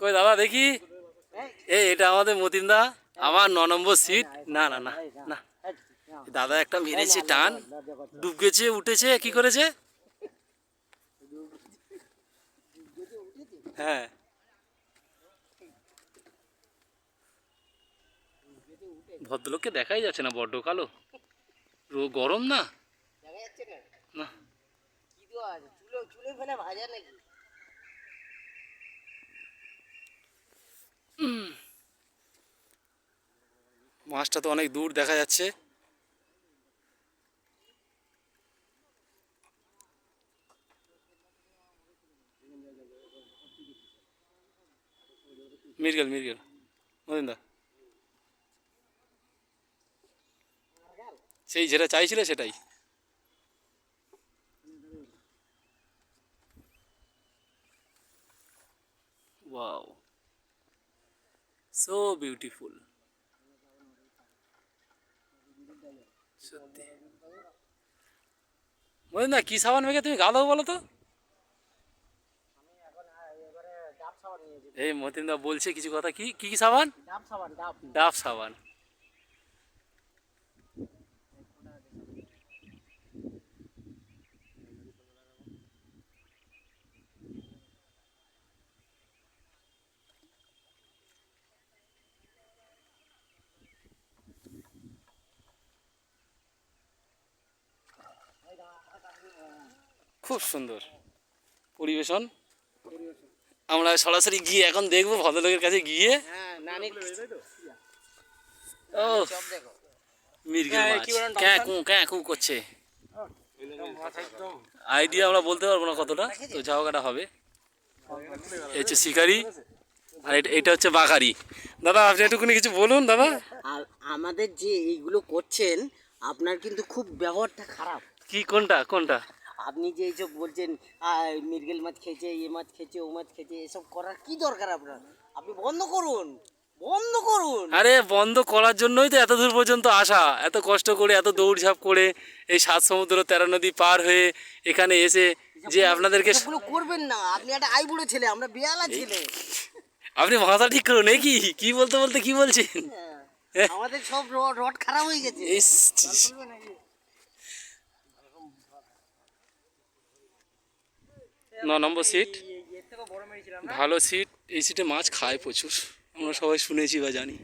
কই দাদা দেখি, এটা আমাদের মতিন দা, আমার 9 নম্বর সিট। না না না না, দাদা একটা মেরেছে টান, ডুব গেছে, উঠেছে, কি করেছে? হ্যাঁ, ভদ্রলোককে দেখাই যাচ্ছে না, বড্ড কালো, গরম না না। মাছটা তো অনেক দূর দেখা যাচ্ছে। মির্গেল মির্গেল, মতিন সেই যেটা চাইছিলে সেটাই। ওয়াও, সো বিউটিফুল, সত্যি। মতিন দা, কি সাবান মেখে তুমি গা দাও বলো তো? এই মতিন দা বলছে কিছু কথা, কি কি কি সাবান? ডাব সাবান। খুব সুন্দর পরিবেশন। আমরা সরাসরি গিয়ে এখন দেখবো ভদ্রলোকের কাছে গিয়ে। ও মির্গেল মাছ ক্যাঁ কু ক্যাঁ কু করছে। আইডিয়া আমরা বলতে পারবো না কতটা, তো ঝাউকাটা হবে। এই হচ্ছে শিকারি, আর এটা হচ্ছে বাঘারি। দাদা আপনি একটুখানি কিছু বলুন দাদা। আর আমাদের যে এইগুলো করছেন, আপনার কিন্তু খুব ব্যবহারটা খারাপ। কি কোনটা কোনটা? আপনি যে এইসব বলছেন মৃগেল মাছ খেয়েছে, এ মাছ খেয়েছে, ও মাছ খেয়েছে, এসব করার কি দরকার আপনার? আপনি বন্ধ করুন, বন্ধ করুন। আরে বন্ধ করার জন্যই তো এত দূর পর্যন্ত আসা, এত কষ্ট করে, এত দৌড়ঝাঁপ করে, এই 7 সমুদ্র 13 নদী পার হয়ে এখানে এসে যে আপনাদেরকে। এগুলো করবেন না, আপনি একটা আইবুড়ো ছেলে, আমরা বেয়ালা ছেলে। আপনি ভাষা ঠিক করুন, কি কি বলতে বলতে কি বলছেন? আমাদের সব রড খারাপ হয়ে গেছে। 9 নম্বর সিট, ভালো সিট। এই সিটে মাছ খায় প্রচুর, আমরা সবাই শুনেছি বা জানি।